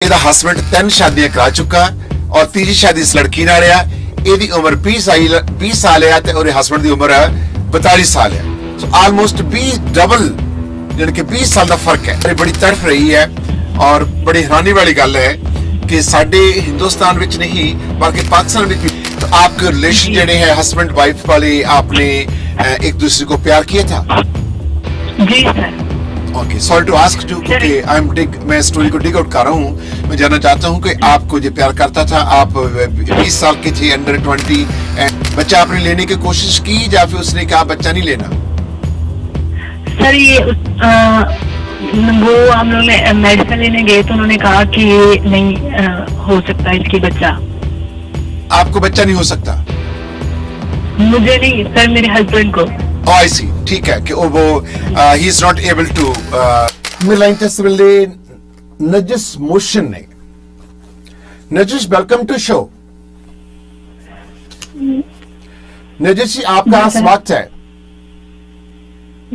ਇਹਦਾ ਹਸਬੈਂਡ 3 ਸ਼ਾਦੀਆਂ ਕਰਾ ਚੁੱਕਾ ਔਰ ਤੀਜੀ ਸ਼ਾਦੀ ਇਸ ਲੜਕੀ ਨਾਲ ਆ। ਇਹਦੀ ਉਮਰ 20 ਸਾਲ ਹੈ ਤੇ ਉਹਦੇ ਹਸਬੈਂਡ ਦੀ ਉਮਰ 42 ਸਾਲ ਹੈ। ਸੋ ਆਲਮੋਸਟ 20 ਡਬਲ यानी कि 20 साल का फर्क है। बड़ी तड़फ रही है और बड़ी हैरानी वाली गल है कि साडे हिंदुस्तान विच नहीं बल्कि पाकिस्तान विच भी तो आपके रिलेशन जेडे है हस्बैंड वाइफ वाले आपने एक दूसरे को प्यार किया था? जी sir. Okay, sorry to ask you क्योंकि मैं स्टोरी को डिग आउट कर रहा हूँ। मैं जानना चाहता हूँ कि आपको जो प्यार करता था, आप 20 साल के थे, अंडर 20, बच्चा आपने लेने की कोशिश की या फिर उसने कहा बच्चा नहीं लेना? सर ये वो हम लोग ने मेडिसिन लेने गए तो उन्होंने कहा कि ये नहीं हो सकता इसकी बच्चा। आपको बच्चा नहीं हो सकता? मुझे नहीं सर, मेरे हस्बैंड को। आई सी, ठीक है कि वो he is not able to मिलाइन तस्वीले नजिस मोशन ने। Nazish welcome to show. Nazish ji आपका स्वागत है।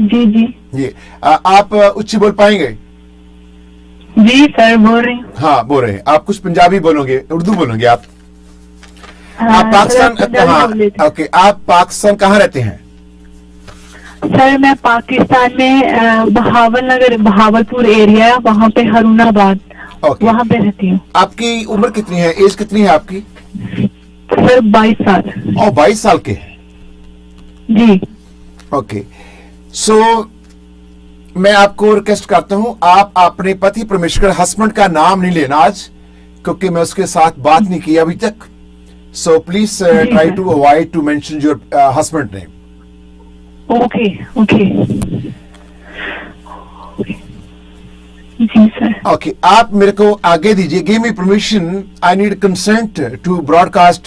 जी जी जी आप उच्ची बोल पाएंगे? जी सर बोल रही हूँ। हाँ बोल रहे हैं। आप कुछ पंजाबी बोलोगे, उर्दू बोलोगे आप? हाँ, आप पाकिस्तान, सर, हाँ ओके। आप पाकिस्तान कहाँ रहते हैं? सर मैं पाकिस्तान में बहावलपुर एरिया, वहाँ पे हरुणाबाद, वहाँ पे रहती हूँ। आपकी उम्र कितनी है, एज कितनी है आपकी? सर 22 साल। और 22 साल के हैं? जी ओके। सो मैं आपको रिक्वेस्ट करता हूं, आप अपने पति परमेश्वर हस्बैंड का नाम नहीं लेना आज, क्योंकि मैं उसके साथ बात नहीं की अभी तक। So please try to avoid to mention your husband name. Okay okay जी सर। ओके, आप मेरे को आगे दीजिए। Give me permission, I need consent to broadcast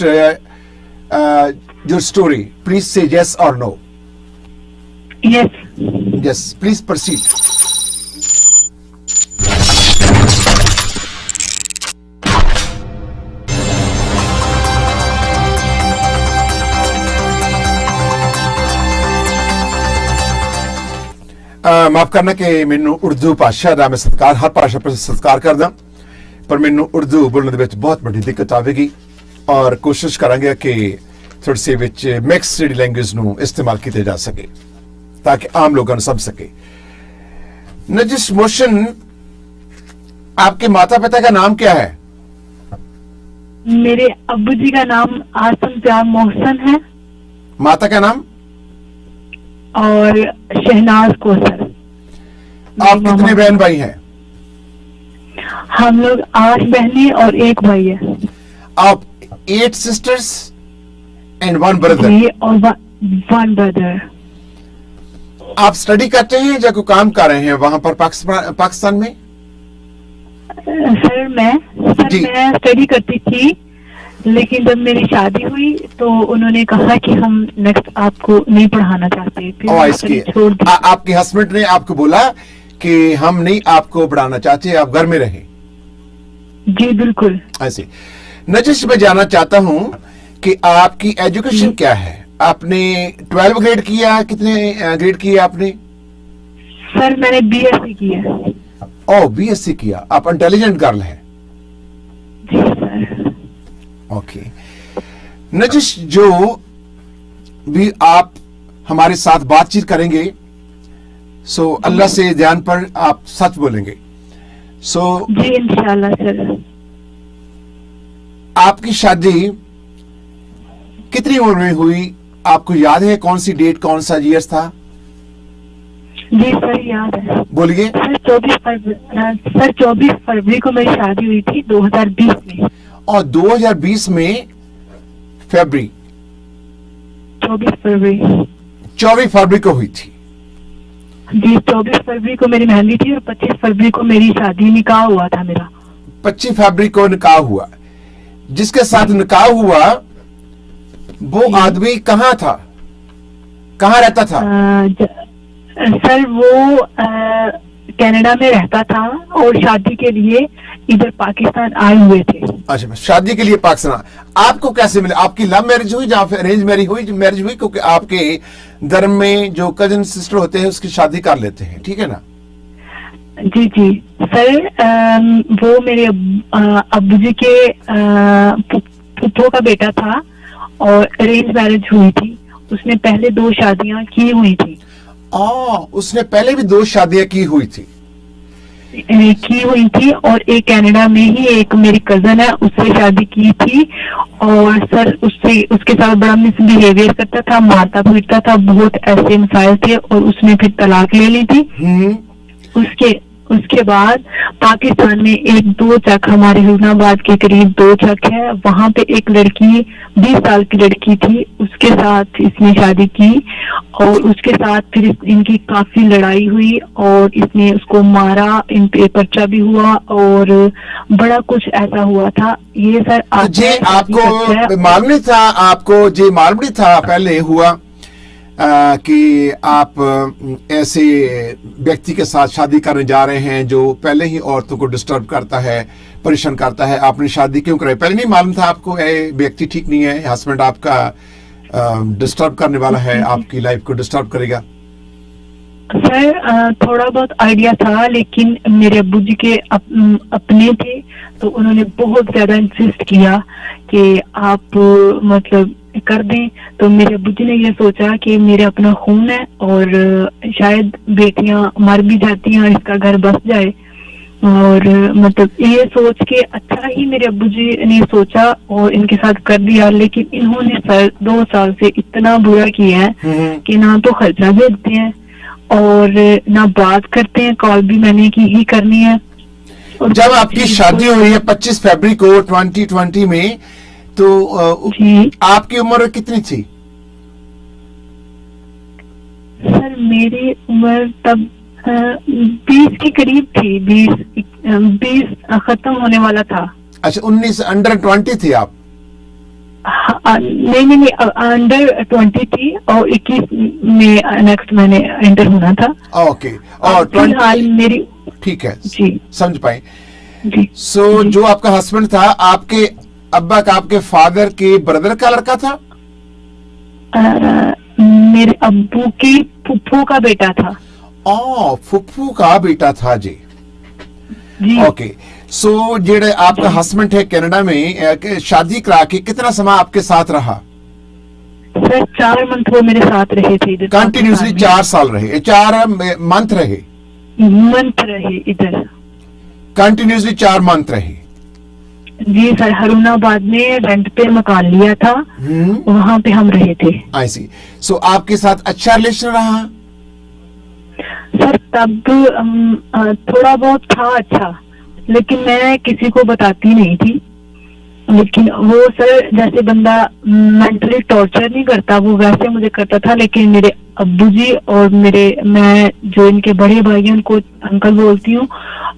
your story. Please say yes और no. Yes. Yes, please proceed. माफ करना कि मैनू उर्दू भाषा का मैं सत्कार, हर भाषा पर सत्कार करदा, पर मैनू उर्दू बोलने दे विच बहुत बड़ी दिक्कत आवेगी और कोशिश करांगे कि थोड़ी सी विच मिक्स जिहड़ी लैंग्वेज नू इस्तेमाल किया जा सके ताकि आम लोगों ने समझ सके। नजिस मोशन, आपके माता पिता का नाम क्या है? मेरे अब्बू जी का नाम आसम जान मोहसन है माता का नाम? और शहनाज कौसर। आप कितने बहन भाई हैं? हम लोग 8 बहनें और 1 भाई है। आप 8 sisters and 1 brother? जी, और 1 ब्रदर। आप स्टडी करते हैं या कोई काम कर रहे हैं वहां पर पाकिस्तान में? सर मैं स्टडी करती थी, लेकिन जब मेरी शादी हुई तो उन्होंने कहा कि हम नेक्स्ट आपको नहीं पढ़ाना चाहते, फिर छोड़ दिया। आपके हस्बैंड ने आपको बोला कि हम नहीं आपको पढ़ाना चाहते, आप घर में रहे? जी बिल्कुल ऐसे। नजिश, मैं जानना चाहता हूं कि आपकी एजुकेशन क्या है? आपने 12 ग्रेड किया? कितने ग्रेड किया आपने? सर मैंने बीएससी किया। ओह, बीएससी किया। आप इंटेलिजेंट गर्ल हैं। जी सर। ओके नजिश, जो भी आप हमारे साथ बातचीत करेंगे सो अल्लाह से ध्यान पर आप सच बोलेंगे। सो जी इंशाल्लाह सर। आपकी शादी कितनी उम्र में हुई? आपको याद है कौन सी डेट, कौन सा ईयर था? जी सर याद है। बोलिए। सर 24 फरवरी को मेरी शादी हुई थी 2020 में। और 2020 में फरवरी 24 फरवरी को हुई थी? जी 24 फरवरी को मेरी मेहंदी थी और 25 फरवरी को मेरी शादी, निकाह हुआ था मेरा। 25 फरवरी को निकाह हुआ। जिसके साथ निकाह हुआ वो आदमी कहाँ था, कहाँ रहता था? सर वो कनाडा में रहता था और शादी के लिए इधर पाकिस्तान आए हुए थे। अच्छा, शादी के लिए पाकिस्तान। आपको कैसे मिले? आपकी लव मैरिज हुई या फिर अरेंज मैरिज हुई? क्योंकि आपके धर्म में जो कजन सिस्टर होते हैं उसकी शादी कर लेते हैं, ठीक है ना? जी जी सर, वो मेरे अब्बू जी के फूफो का बेटा था और अरेंज मैरिज हुई थी। उसने पहले 2 शादियां की हुई थी। उसने पहले भी 2 शादियां की हुई थी और एक कनाडा में ही एक मेरी कजन है, उससे शादी की थी। और सर उसके साथ बड़ा मिसबिहेवियर करता था, मारता पीटता था, बहुत ऐसे मसाइल थे और उसने फिर तलाक ले ली थी। उसके बाद पाकिस्तान में 1-2 चक, हमारे हुस्नाबाद के करीब 2 चक है, वहां पे एक लड़की 20 साल की लड़की थी, उसके साथ इसने शादी की और उसके साथ फिर इनकी काफी लड़ाई हुई और इसने उसको मारा, इन पे पर्चा भी हुआ और बड़ा कुछ ऐसा हुआ था। ये सर जी आपको मालूम नहीं था, पहले हुआ कि आप ऐसे व्यक्ति के साथ शादी करने जा रहे हैं जो पहले ही औरतों को डिस्टर्ब करता है, परेशान करता है, आपने शादी क्यों कराई? पहले नहीं मालूम था आपको ये व्यक्ति ठीक नहीं है, हस्बैंड आपका डिस्टर्ब करने वाला है, आपकी लाइफ को डिस्टर्ब करेगा? सर थोड़ा बहुत आइडिया था, लेकिन मेरे अब्बू जी के अपने थे, तो उन्होंने बहुत ज्यादा इंसिस्ट किया कि आप मतलब कर दें। तो मेरे अब्बू जी ने ये सोचा कि मेरे अपना खून है और शायद बेटियां मर भी जाती हैं और इसका घर बस जाए, और मतलब ये सोच के अच्छा ही मेरे अब्बू जी ने सोचा और इनके साथ कर दिया। लेकिन इन्होंने सर 2 साल से इतना बुरा किया है कि ना तो खर्चा भेजते हैं और ना बात करते हैं, कॉल भी मैंने की ही करनी है। और जब आपकी शादी हुई है 25 फरवरी को 2020 में, तो आपकी उम्र कितनी थी? सर मेरी उम्र तब 20 के करीब थी, 20 खत्म होने वाला था। अच्छा, 19 अंडर 20 थी आप? नहीं, अंडर 20 थी और 21 में नेक्स्ट मैंने एंटर होना था। ओके, और फिलहाल मेरी, ठीक है जी समझ पाए जी। सो जो आपका हस्बैंड था, आपके अब्बा का, आपके फादर के ब्रदर का लड़का था? मेरे अब्बू की फुफ्फो का बेटा था। फुफ्फू का बेटा था जी। ओके, सो जेड़े आपका हस्बैंड है कनाडा में, शादी करा के कितना समय आपके साथ रहा? सर 4 मंथ वो मेरे साथ रहे थे इधर। कंटिन्यूसली 4 साल रहे, 4 मंथ रहे इधर, कंटिन्यूसली 4 मंथ रहे। जी सर, हरुणाबाद में रेंट पे मकान लिया था, वहाँ पे हम रहे थे। आई सी। सो आपके साथ अच्छा रिलेशन रहा? सर तब थोड़ा बहुत था अच्छा, लेकिन मैं किसी को बताती नहीं थी। लेकिन वो सर जैसे बंदा मेंटली टॉर्चर नहीं करता, वो वैसे मुझे करता था। लेकिन मेरे अब्बू जी और मैं जो इनके बड़े भाई हैं उनको अंकल बोलती हूँ,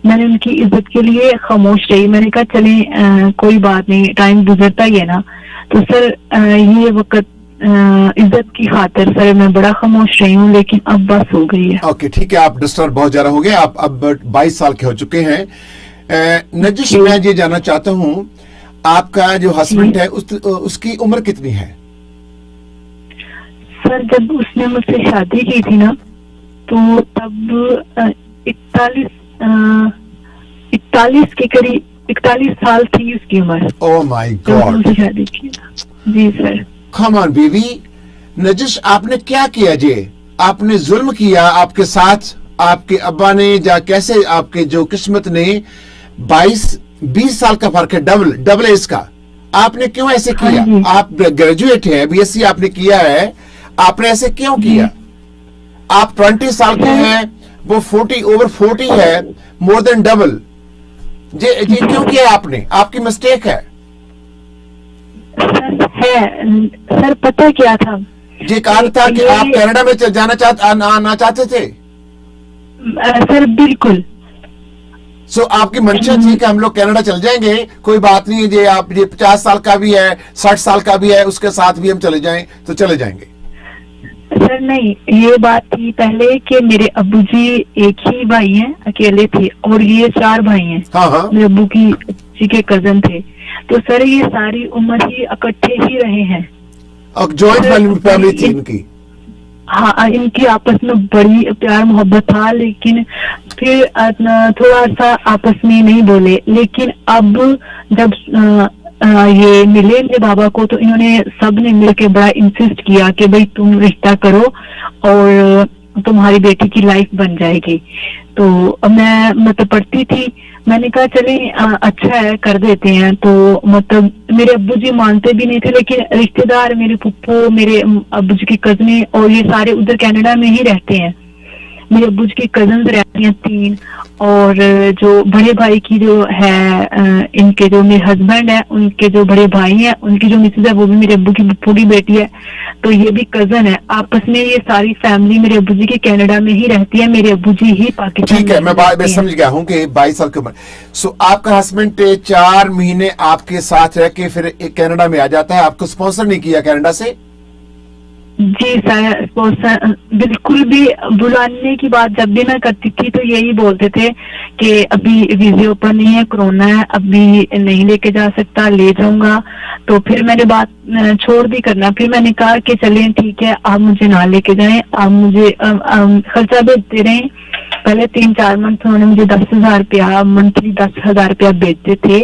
मैंने उनकी इज्जत के लिए खामोश रही। मैंने कहा चले कोई बात नहीं, टाइम गुजरता ही है ना। तो सर ये वक्त इज्जत की खातिर सर मैं बड़ा खामोश रही हूँ, लेकिन अब बस हो गई है। ओके ठीक है, आप डिस्टर्ब बहुत ज्यादा हो गए, आप अब 22 साल के हो चुके हैं। नजिश, मैं ये जानना चाहता हूँ, आपका जो हस्बैंड है उसकी उम्र कितनी है? सर जब उसने मुझसे शादी की थी ना, तो तब 41 के करीब 41 साल थी उसकी उम्र। ओह माय गॉड, शादी की। जी sir. Come on baby. Nazish, आपने क्या किया जी? आपने जुल्म किया आपके साथ, आपके अब्बा ने, या कैसे आपके जो किस्मत ने 20 साल का फर्क है, डबल एज का, आपने क्यों ऐसे किया? आप ग्रेजुएट हैं, बीएससी आपने किया है, आपने ऐसे क्यों किया? आप 20 साल के हैं, वो 40 ओवर 40 है, मोर देन डबल। ये क्यों किया आपने? आपकी मिस्टेक है। सर पता क्या था, ये कहा था कि आप कनाडा में आना चाहते थे? सर बिल्कुल। सो आपकी मंशा थी कि हम लोग कनाडा चल जाएंगे, कोई बात नहीं है, आप ये 50 साल का भी है, 60 साल का भी है, उसके साथ भी हम चले जाएं तो चले जाएंगे। सर नहीं, ये बात थी पहले कि मेरे अब्बू जी एक ही भाई हैं, अकेले थे, और ये 4 भाई हैं। हाँ। मेरे अब्बू जी के कजन थे, तो सर ये सारी उम्र ही इकट्ठे ही रहे हैं। और जॉइंट फैमिली थी इनकी? हाँ, इनकी आपस में बड़ी प्यार मोहब्बत था, लेकिन फिर थोड़ा सा आपस में नहीं बोले। लेकिन अब जब ये मिले मेरे बाबा को, तो इन्होंने सब ने मिलकर बड़ा इंसिस्ट किया कि भाई तुम रिश्ता करो और तुम्हारी बेटी की लाइफ बन जाएगी। तो मैं मतलब पढ़ती थी, मैंने कहा चले अच्छा है कर देते हैं। तो मतलब मेरे अब्बू जी मानते भी नहीं थे, लेकिन रिश्तेदार मेरे फुप्पो, मेरे अब्बू जी की कजने और ये सारे उधर कनाडा में ही रहते हैं। मेरे अब्बू जी की कजन रहती हैं 3, और जो बड़े भाई की जो है इनके जो मेरे हस्बैंड है, उनके जो बड़े भाई हैं, उनकी जो मिसेज है वो भी मेरे अब्बू की फुफ्फो की बेटी है, तो ये भी कजन है। आपस में ये सारी फैमिली मेरे अब्बू जी की कनाडा में ही रहती है, मेरे अब्बू जी ही पाकिस्तान ठीक है, मैं समझ गया हूँ कि 22 साल की उम्र। सो आपका हस्बैंड 4 महीने आपके साथ रह के फिर कनाडा में आ जाता है, आपको स्पॉन्सर नहीं किया कनाडा से? जी सर, बिल्कुल भी। बुलाने की बात जब भी मैं करती थी तो यही बोलते थे कि अभी वीजे ओपन नहीं है, कोरोना है, अभी नहीं लेके जा सकता, ले जाऊंगा। तो फिर मैंने बात छोड़ दी करना। फिर मैंने कहा कि चलें ठीक है, आप मुझे ना लेके जाएं, आप मुझे खर्चा भेजते रहें। पहले 3-4 मंथ उन्होंने मुझे 10,000 रुपया मंथली 10,000 रुपया भेजते थे,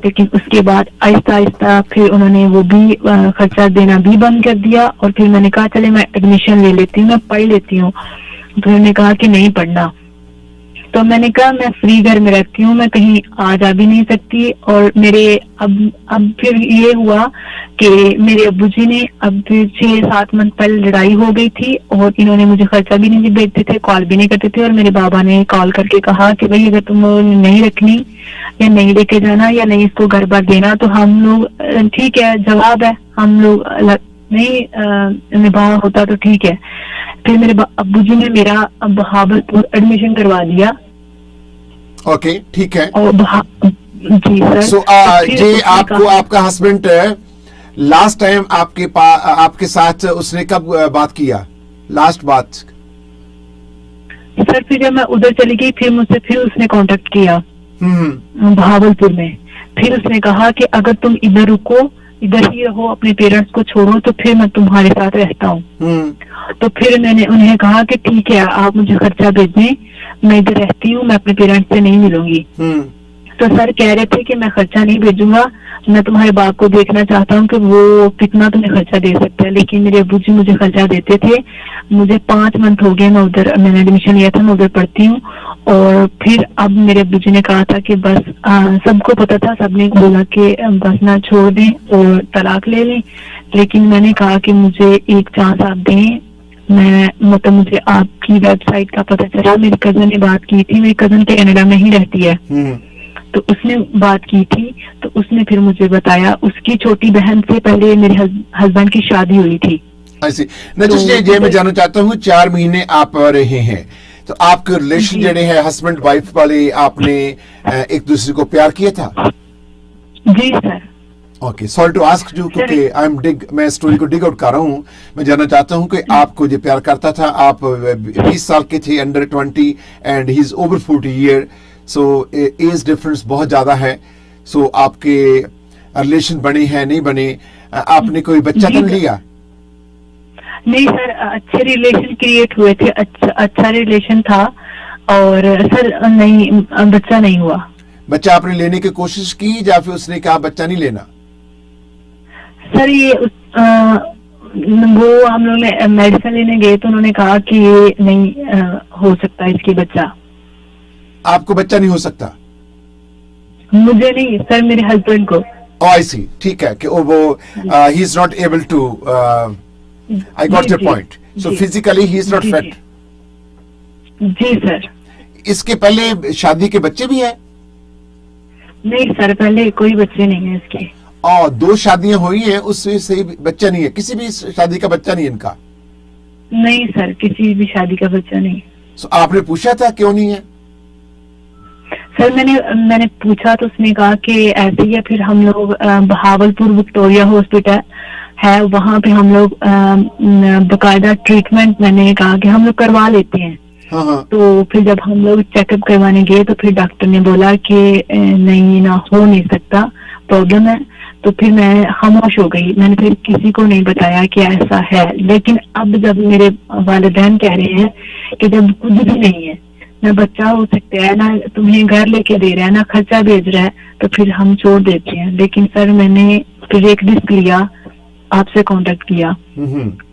लेकिन उसके बाद आहिस्ता आहिस्ता फिर उन्होंने वो भी खर्चा देना भी बंद कर दिया। और फिर मैंने कहा चले मैं एडमिशन ले लेती हूँ, मैं पढ़ लेती हूँ। तो उन्होंने कहा कि नहीं पढ़ना। तो मैंने कहा मैं फ्री घर में रहती हूँ, मैं कहीं आ जा भी नहीं सकती। और मेरे अब फिर ये हुआ कि मेरे अब्बू जी ने अब 6-7 मंथ पहले लड़ाई हो गई थी, और इन्होंने मुझे खर्चा भी नहीं भेजते थे, कॉल भी नहीं करते थे। और मेरे बाबा ने कॉल करके कहा कि भाई अगर तुम नहीं रखनी या नहीं लेके जाना या नहीं इसको घर बार देना, तो हम लोग ठीक है, जवाब है, हम लोग नहीं निभाव होता तो ठीक है। फिर मेरे अब्बू जी ने मेरा बहावलपुर एडमिशन करवा दिया। ओके, ठीक है। और जी सर। सो ये आपको आपका हस्बैंड लास्ट टाइम आपके साथ उसने कब बात किया, लास्ट बात? सर फिर जब मैं उधर चली गई, फिर मुझसे फिर उसने कांटेक्ट किया बहावलपुर में। फिर उसने कहा कि अगर तुम इधर रुको, इधर ही रहो, अपने पेरेंट्स को छोड़ो, तो फिर मैं तुम्हारे साथ रहता हूँ। तो फिर मैंने उन्हें कहा कि ठीक है, आप मुझे खर्चा भेज दें, मैं इधर रहती हूँ, मैं अपने पेरेंट्स से नहीं मिलूंगी। तो सर कह रहे थे कि मैं खर्चा नहीं भेजूंगा, मैं तुम्हारे बाप को देखना चाहता हूँ कि वो कितना तुम्हें खर्चा दे सकता है। लेकिन मेरे अब्बू जी मुझे खर्चा देते थे। मुझे 5 मंथ हो गए, मैं उधर, मैंने एडमिशन लिया था, मैं उधर पढ़ती हूँ। और फिर अब मेरे अब्बू जी ने कहा था कि बस सबको पता था, सबने बोला कि बस ना छोड़ दें और तलाक ले लें। लेकिन मैंने कहा कि मुझे एक चांस आप दें। मैं मतलब मुझे आपकी वेबसाइट का पता चला, मेरी कजन ने बात की थी, मेरी कजन के कनाडा में ही रहती है, तो उसने बात की थी। तो उसने फिर मुझे बताया, उसकी छोटी बहन से पहले मेरे हस्बैंड की शादी हुई थी। ऐसी ये मैं जानना चाहता हूँ, 4 महीने आप रहे हैं, तो आपके रिलेशन जड़े हैं हस्बैंड वाइफ वाले, आपने एक दूसरे को प्यार किया था? जी sir. Okay, sorry to ask you, क्योंकि मैं स्टोरी को डिग आउट कर रहा हूँ। मैं जानना चाहता हूँ कि आपको जो प्यार करता था, आप 20 साल के थे, under 20, and he is over 40 year, so age difference बहुत ज्यादा है। सो आपके रिलेशन बने हैं, नहीं बने, आपने कोई बच्चा तो नहीं लिया? नहीं सर, अच्छे रिलेशन क्रिएट हुए थे, अच्छा रिलेशन था, और सर नहीं, बच्चा नहीं हुआ। बच्चा आपने लेने की कोशिश की या फिर उसने कहा बच्चा नहीं लेना? सर ये वो हम लोग ने मेडिसिन लेने गए, तो उन्होंने कहा कि ये नहीं हो सकता इसकी बच्चा। आपको बच्चा नहीं हो सकता? मुझे नहीं सर, मेरे हस्बैंड को। आई सी, ठीक है, कि वो he is not able to, I got your point. So physically he is not fit. जी सर। इसके पहले शादी के बच्चे भी हैं? नहीं सर, पहले कोई बच्चे नहीं है इसके। और 2 शादियां हुई हैं, उससे से बच्चा नहीं है, किसी भी शादी का बच्चा नहीं है इनका? नहीं सर, किसी भी शादी का बच्चा नहीं। So, आपने पूछा था क्यों नहीं है? सर मैंने पूछा तो उसने कहा कि ऐसे ही है। फिर हम लोग बहावलपुर विक्टोरिया हॉस्पिटल है, वहां पे हम लोग बकायदा ट्रीटमेंट, मैंने कहा कि हम लोग करवा लेते हैं। हाँ। तो फिर जब हम लोग चेकअप करवाने गए, तो फिर डॉक्टर ने बोला कि नहीं ना, हो नहीं सकता, प्रॉब्लम है। तो फिर मैं खामोश हो गई, मैंने फिर किसी को नहीं बताया कि ऐसा है। लेकिन अब जब मेरे वालिदैन कह रहे हैं कि जब कुछ भी नहीं है, ना बच्चा हो सकता है, ना तुम्हें घर लेके दे रहा है, ना खर्चा भेज रहा है, तो फिर हम छोड़ देते हैं। लेकिन सर मैंने फिर एक रिस्क लिया, आपसे कांटेक्ट किया।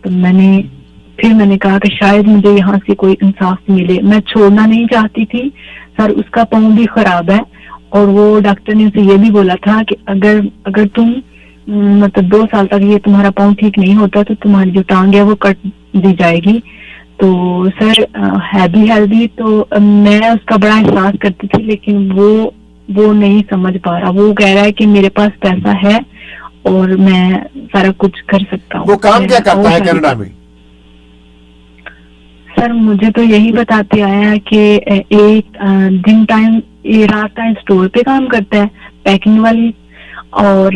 तो मैंने कहा कि शायद मुझे यहाँ से कोई इंसाफ मिले। मैं छोड़ना नहीं चाहती थी सर, उसका पाँव भी खराब है और वो डॉक्टर ने उसे ये भी बोला था कि अगर तुम मतलब 2 साल तक ये तुम्हारा पाँव ठीक नहीं होता तो तुम्हारी जो टांग है वो कट दी जाएगी। तो सर है भी हेल्दी, तो मैं उसका बड़ा एहसास करती थी, लेकिन वो नहीं समझ पा रहा। वो कह रहा है कि मेरे पास पैसा है और मैं सारा कुछ कर सकता हूँ। वो काम क्या करता है कनाडा में? सर मुझे तो यही बताते आया है कि एक रात टाइम स्टोर पे काम करता है, पैकिंग वाली, और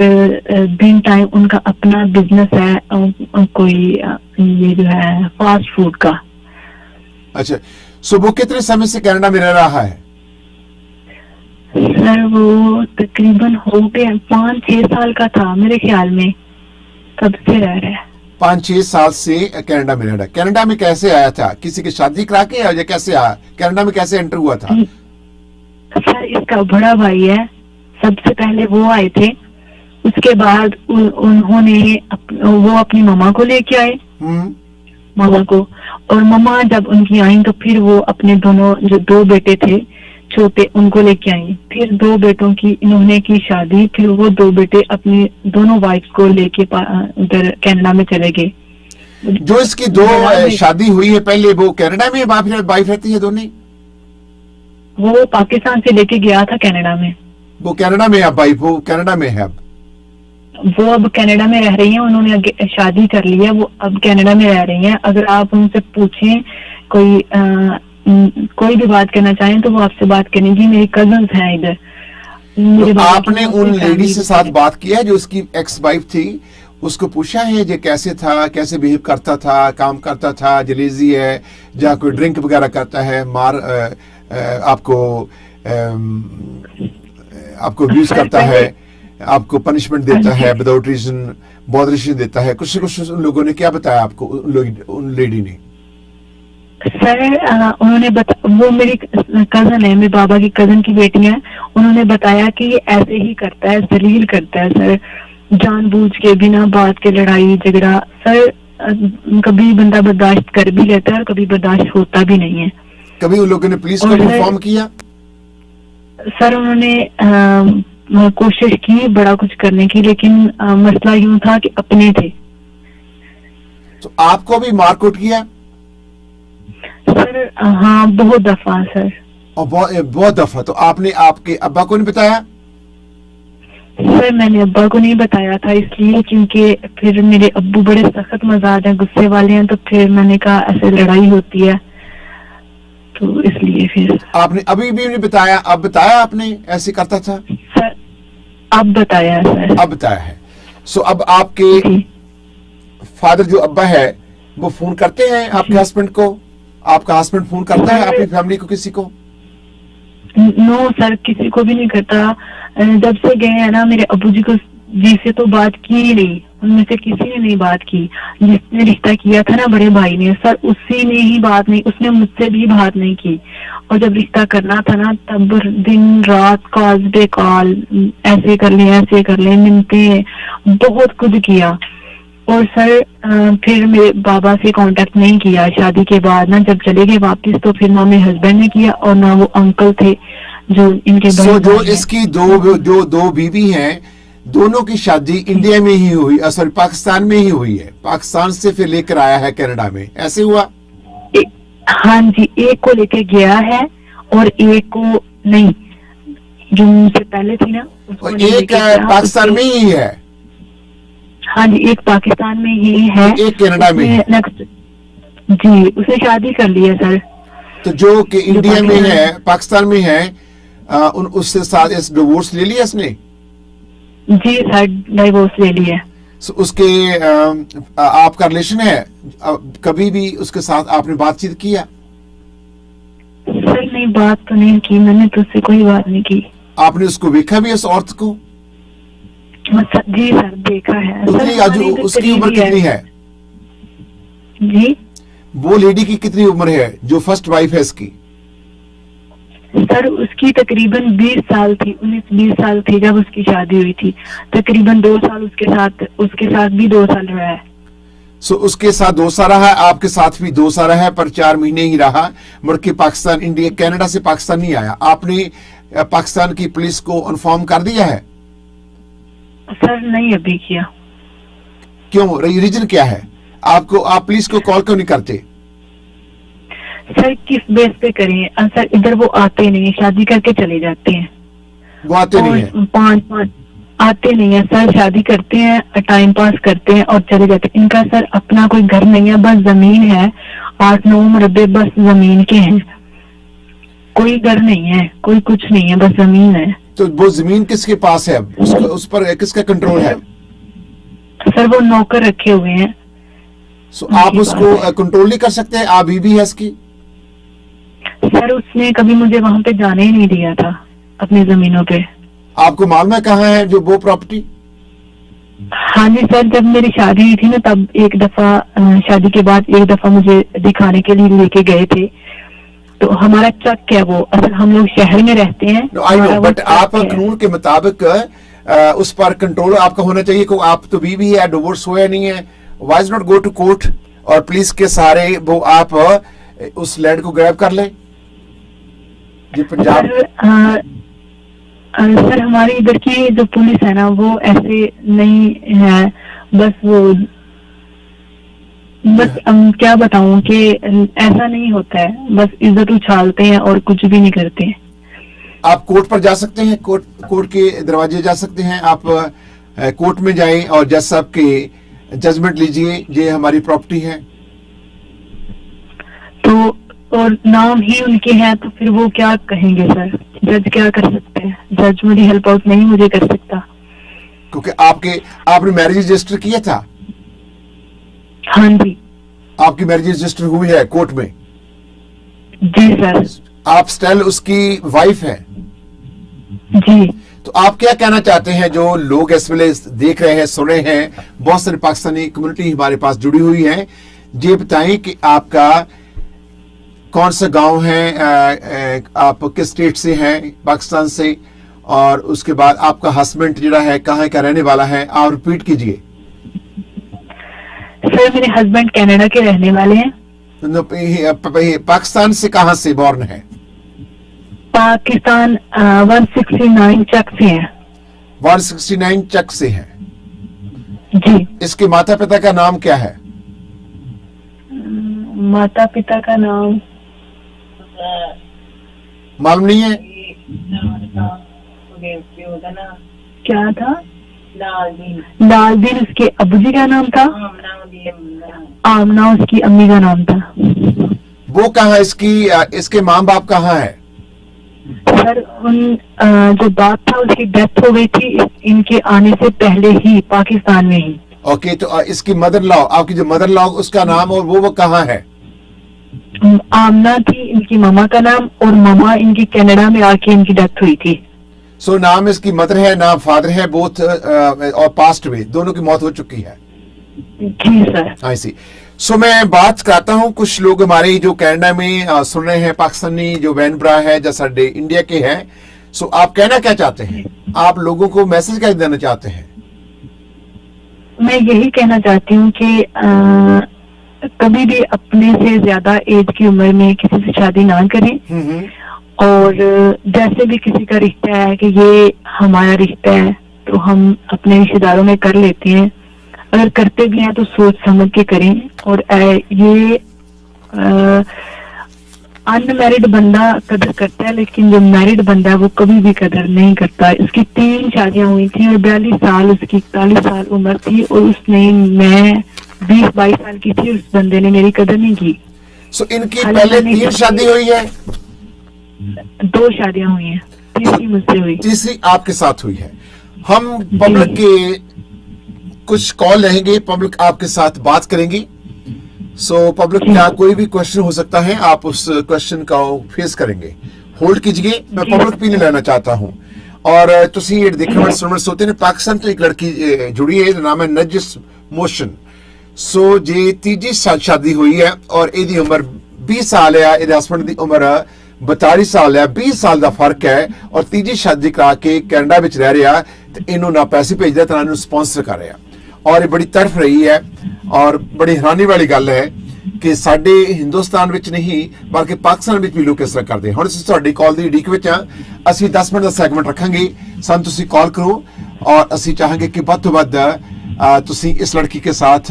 दिन टाइम उनका अपना बिजनेस है, कोई ये जो है फास्ट फूड का। अच्छा, सो वो कितने समय से कनाडा में रह रहा है? सर वो तकरीबन हो गया 5-6 साल का था मेरे ख्याल में, तब से रह रहा है। 5-6 साल से कनाडा में रह रहा है। कनाडा में कैसे आया था? किसी की शादी करा के या कैसे आया? कनाडा में कैसे एंटर हुआ था? सर इसका बड़ा भाई है, सबसे पहले वो आए थे, उसके बाद वो अपनी मामा को लेके आए, मामा को, और मामा जब उनकी आई तो फिर वो अपने दोनों जो 2 बेटे थे छोटे उनको लेके आई। फिर 2 बेटों की इन्होंने की शादी, फिर वो 2 बेटे अपनी दोनों वाइफ को लेके उधर कनाडा में चले गए। जो इसकी 2 शादी हुई है पहले, वो कनाडा में वाइफ रहती है दोनों? वो पाकिस्तान से लेके गया था कनाडा में। वो कनाडा में अब वाइफ वो कनाडा में है? वो अब कनाडा में रह रही हैं, उन्होंने शादी कर ली है, वो अब कनाडा में रह रही हैं। अगर आप उनसे पूछें कोई भी बात करना चाहें तो वो आपसे बात करेंगी। मेरी कजन्स हैं इधर। तो आपने उन लेडी से साथ बात किया है जो उसकी एक्स वाइफ थी? उसको पूछा है ये कैसे था, कैसे बिहेव करता था, काम करता था, जलेजी है या कोई ड्रिंक वगैरह करता है, आपको अब्यूज करता है, आपको पनिशमेंट देता है विदाउट रीजन, बहुत रीजन देता है? कुछ उन लोगों ने क्या बताया आपको, उन लेडी ने? सर उन्होंने वो मेरी कजन है, मेरे बाबा की कजन की बेटी है। उन्होंने बताया कि ये ऐसे ही करता है, जलील करता है सर, जानबूझ के, बिना बात के लड़ाई झगड़ा। सर कभी बंदा बर्दाश्त कर भी लेता है और कभी बर्दाश्त होता भी नहीं है। कभी उन लोगों ने पुलिस को इन्फॉर्म किया? सर उन्होंने कोशिश की बड़ा कुछ करने की, लेकिन मसला यूं था कि अपने थे। तो आपको भी मारकुट किया? सर हाँ, बहुत दफा सर। और बहुत दफा? तो आपने आपके अब्बा को नहीं बताया? सर मैंने अब्बा को नहीं बताया था इसलिए क्योंकि फिर मेरे अब्बू बड़े सख्त मजाज हैं, गुस्से वाले हैं, तो फिर मैंने कहा ऐसे लड़ाई होती है, तो इसलिए फिर। आपने अभी भी नहीं बताया? अब बताया आपने ऐसे करता था? सर अब बताया है सर। अब बताया है। सो अब आपके फादर जो अब्बा है वो फोन करते हैं आपके हस्बैंड को? आपका हस्बैंड फोन करता है अपनी फैमिली को, किसी को? नो सर, किसी को भी नहीं करता। जब से गए हैं ना मेरे अब्बू जी से तो बात की ही नहीं, उनमें से किसी ने नहीं बात की। जिसने रिश्ता किया था ना बड़े भाई ने, सर उसी ने ही बात नहीं, उसने मुझसे भी बात नहीं की। और जब रिश्ता करना था ना तब दिन रात कॉल पे कॉल, ऐसे कर ले, मिलते, बहुत कुछ किया। और सर फिर मेरे बाबा से कांटेक्ट नहीं किया शादी के बाद ना, जब चले गए वापस तो फिर ना मेरे हस्बैंड ने किया और ना वो अंकल थे जो इनके जो इसकी दो बीवी हैं, दोनों की शादी इंडिया में ही हुई, सॉरी पाकिस्तान में ही हुई है? पाकिस्तान से फिर लेकर आया है कनाडा में, ऐसे हुआ? हाँ जी, एक को लेकर गया है और एक को नहीं, जो मुझसे पहले थी ना, एक पाकिस्तान में ही है? हाँ जी, एक पाकिस्तान में ही है, एक कनाडा में है। नेक्स्ट जी, उसने शादी कर ली है सर। तो जो कि इंडिया में है, पाकिस्तान में है, उससे साथ इस डिवोर्स ले लिया इसने? जी सर, डिवोर्स ले लिया। उसके आपका रिलेशन है? कभी भी उसके साथ आपने बातचीत किया? सर नहीं, बात तो नहीं की मैंने, तो उससे कोई बात नहीं की। आपने उसको देखा भी, उस औरत को? जी सर, देखा है सर। उसकी हमारी इधर उसकी उम्र करीबी है। कितनी है? जी वो लेडी की कितनी उम्र है जो फर्स्ट वाइफ है इसकी? सर, उसकी तकरीबन 20 साल थी, 19-20 साल थी जब उसकी शादी हुई थी। तकरीबन 2 साल उसके साथ भी 2 साल रहा है। सो उसके साथ 2 साल रहा है, आपके साथ भी 2 साल रहा है, पर 4 महीने ही रहा। मुड़ के पाकिस्तान, इंडिया, कनाडा से पाकिस्तान नहीं आया। आपने पाकिस्तान की पुलिस को इन्फॉर्म कर दिया है? सर नहीं अभी किया। क्यों? रीजन क्या है? आप पुलिस को कॉल क्यों नहीं करते? सर किस बेस पे करें सर, इधर वो आते नहीं है, शादी करके चले जाते हैं। वो आते नहीं है? और पाँच आते नहीं है सर, शादी करते हैं, टाइम पास करते हैं और चले जाते हैं। इनका सर अपना कोई घर नहीं है, बस जमीन है, 8-9 मरबे बस जमीन के हैं। कोई घर नहीं है, कोई कुछ नहीं है, बस जमीन है। तो वो जमीन किसके पास है? उस पर किसका कंट्रोल है? सर वो नौकर रखे हुए हैं। सो आप उसको कंट्रोल नहीं कर सकते? आप बीवी है इसकी? सर उसने कभी मुझे वहां पे जाने ही नहीं दिया था अपनी जमीनों पे। आपको मालूम है कहाँ है जो वो प्रॉपर्टी? हाँ जी सर, जब मेरी शादी हुई थी ना, तब एक दफा शादी के बाद एक दफा मुझे दिखाने के लिए लेके गए थे। तो हमारा चक है वो, असल हम लोग शहर में रहते हैं। आई नो, हमारा वो बट चक आप है। कानून के मुताबिक उस पर कंट्रोल आपका होना चाहिए कि आप तो बीवी है, डिवोर्स हुआ नहीं है। Why not go to court और पुलिस के सहारे वो आप उस लैंड को ग्रैब कर लें? जी पंजाब। सर हमारी इधर की जो पुलिस है ना, वो ऐसे नहीं है। बस क्या बताऊं कि ऐसा नहीं होता है, बस इज्जत उछालते हैं और कुछ भी नहीं करते हैं। आप कोर्ट पर जा सकते हैं, कोर्ट के दरवाजे जा सकते हैं। आप कोर्ट में जाएं और जज साहब के जजमेंट लीजिए, ये हमारी प्रॉपर्टी है। तो और नाम ही उनके हैं, तो फिर वो क्या कहेंगे सर? जज क्या कर सकते हैं? जज मेरी हेल्प आउट नहीं मुझे कर सकता, क्योंकि आपने मैरिज रजिस्टर किया था। हाँ जी। आपकी मैरिज रजिस्टर हुई है कोर्ट में? जी सर। आप स्टिल उसकी वाइफ है? जी। तो आप क्या कहना चाहते हैं जो लोग इस वेले देख रहे हैं, सुन रहे हैं? बहुत सारी पाकिस्तानी कम्युनिटी हमारे पास जुड़ी हुई है। ये बताएं कि आपका कौन सा गांव है, आप किस स्टेट से हैं पाकिस्तान से, और उसके बाद आपका हस्बैंड जो है कहाँ का रहने वाला है? आप रिपीट कीजिए। सर मेरे हस्बैंड कनाडा के रहने वाले हैं। पाकिस्तान से कहाँ से बॉर्न है? पाकिस्तान 169 चक से हैं। 169 चक से है। जी। इसके माता पिता का नाम क्या है? माता पिता का नाम मालूम नहीं है? क्या था? लालदीन उसके अब्बू जी का नाम था। आमना उसकी अम्मी का नाम था। वो कहाँ, इसके माँ बाप कहाँ है? सर जो बाप था उसकी डेथ हो गई थी इनके आने से पहले ही, पाकिस्तान में ही। ओके, तो इसकी मदर लॉ, आपकी जो मदर लॉ, उसका नाम और वो कहाँ है? आमना थी इनकी मामा का नाम, और मामा इनकी कनाडा में आके इनकी डेथ हुई थी। सो नाम इसकी मदर है, नाम फादर है, बोथ और पास्ट में दोनों की मौत हो चुकी है। जी सर। आई सी। सो मैं बात करता हूँ, कुछ लोग हमारे जो कनाडा में सुन रहे हैं, पाकिस्तानी जो बहन भरा है जैसा इंडिया के हैं। सो आप कहना क्या चाहते हैं? आप लोगों को मैसेज क्या देना चाहते हैं? मैं यही कहना चाहती हूँ कि कभी भी अपने से ज्यादा एज की उम्र में किसी से शादी ना करें। और जैसे भी किसी का रिश्ता है कि ये हमारा रिश्ता है, तो हम अपने रिश्तेदारों में कर लेते हैं। अगर करते भी हैं तो सोच समझ के करें। और ये अनमैरिड बंदा कदर करता है, लेकिन जो मैरिड बंदा है वो कभी भी कदर नहीं करता। इसकी 3 शादियां हुई थी और 42 साल उसकी 41 साल उम्र थी, और मैं 20-22 साल की थी। उस बंदे ने मेरी कदर नहीं की। सो इनकी पहले 3 शादी हुई है? 2 शादियां हुई हैं, तीसरी मुझसे हुई। तीसरी आपके साथ हुई है। हम पब्लिक के कुछ कॉल रहेंगे, पब्लिक आपके साथ बात करेंगी। सो पब्लिक का कोई भी क्वेश्चन हो सकता है, आप उस क्वेश्चन का फेस करेंगे। होल्ड कीजिए, मैं पब्लिक भी नहीं लेना चाहता हूं। ਔਰ ਤੁਸੀਂ ਇਹ ਦੇਖਣ ਵਾਲੇ ਸੁਣਨ ਵਾਲੇ ਸੋਤੇ ਨੇ ਪਾਕਿਸਤਾਨ ਤੋਂ ਇੱਕ ਲੜਕੀ ਜੁੜੀ ਹੈ, ਇਹਦਾ ਨਾਮ ਹੈ ਨਜਿਸ ਮੋਸ਼ਨ। ਸੋ ਜੇ ਤੀਜੀ ਸ਼ਾਦੀ ਹੋਈ ਹੈ ਔਰ ਇਹਦੀ ਉਮਰ 20 ਸਾਲ ਹੈ, ਇਹਦੇ ਹਸਬੰਡ ਦੀ ਉਮਰ 42 ਸਾਲ ਹੈ, 20 ਸਾਲ ਦਾ ਫਰਕ ਹੈ, ਔਰ ਤੀਜੀ ਸ਼ਾਦੀ ਕਰਾ ਕੇ ਕੈਨੇਡਾ ਵਿੱਚ ਰਹਿ ਰਿਹਾ ਤੇ ਇਹਨੂੰ ਨਾ ਪੈਸੇ ਭੇਜਦਾ ਤੇ ਨਾ ਇਹਨੂੰ ਸਪਾਂਸਰ ਕਰ ਰਿਹਾ। ਔਰ ਇਹ ਬੜੀ ਤੜਫ ਰਹੀ ਹੈ ਔਰ ਬੜੀ ਹੈਰਾਨੀ ਵਾਲੀ ਗੱਲ ਹੈ ਕਿ ਸਾਡੇ ਹਿੰਦੁਸਤਾਨ ਵਿੱਚ ਨਹੀਂ ਬਲਕਿ ਪਾਕਿਸਤਾਨ ਵਿੱਚ ਵੀ ਲੋਕ ਇਸ ਤਰ੍ਹਾਂ ਕਰਦੇ। ਹੁਣ ਅਸੀਂ ਤੁਹਾਡੀ ਕਾਲ ਦੀ ਉਡੀਕ ਵਿੱਚ ਹਾਂ। ਅਸੀਂ 10 ਮਿੰਟ ਦਾ ਸੈਗਮੈਂਟ ਰੱਖਾਂਗੇ, ਸਾਨੂੰ ਤੁਸੀਂ ਕਾਲ ਕਰੋ और ਅਸੀਂ ਚਾਹਾਂਗੇ कि ਵੱਧ ਤੋਂ ਵੱਧ ਤੁਸੀਂ इस लड़की के साथ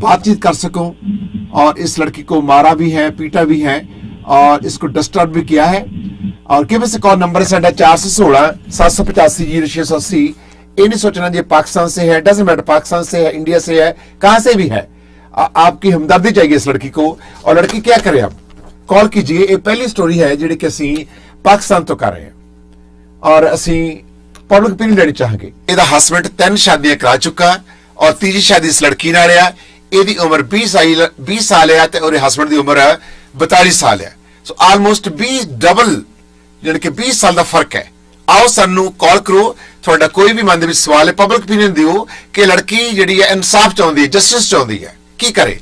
बातचीत कर सको और इस लड़की को मारा भी है, पीटा भी है और इसको डिस्टर्ब भी किया है। और give us a call, number है साढ़ा 416 785 0680। ये नहीं सोचना ये पाकिस्तान से है, डजंट मैटर पाकिस्तान से है, इंडिया से है, कहां से भी है, आपकी हमदर्दी चाहिए इस लड़की को। और लड़की क्या करे, आप कॉल कीजिए। ये पहली स्टोरी है जी कि ਅਸੀਂ पाकिस्तान तो कर रहे हैं और ਅਸੀਂ पब्लिक ओपिनियन लेनी चाहेंगे। ਇਹਦਾ ਹਸਬੰਡ 3 ਸ਼ਾਦੀਆਂ ਕਰਾ ਚੁੱਕਾ और तीजी शादी इस लड़की ਨਾਲ ਆ। ਇਹਦੀ ਉਮਰ 20 ਸਾਲ ਹੈ ਤੇ ਉਹਦੇ ਹਸਬੰਡ ਦੀ ਉਮਰ 42 ਸਾਲ ਹੈ। ਸੋ ਆਲਮੋਸਟ 20 ਡਬਲ ਯਾਨੀ ਕਿ 20 ਸਾਲ ਦਾ ਫਰਕ ਹੈ। आओ सानू कॉल करो, ਤੁਹਾਡਾ ਕੋਈ ਵੀ ਮਨ ਦੇ ਵਿੱਚ ਸਵਾਲ ਹੈ, ਪਬਲਿਕ ਓਪੀਨੀਅਨ ਦਿਓ ਕਿ ਲੜਕੀ ਜਿਹੜੀ ਹੈ ਇਨਸਾਫ ਚਾਹੁੰਦੀ ਹੈ, ਜਸਟਿਸ ਚਾਹੁੰਦੀ ਹੈ, ਕੀ ਕਰੇ।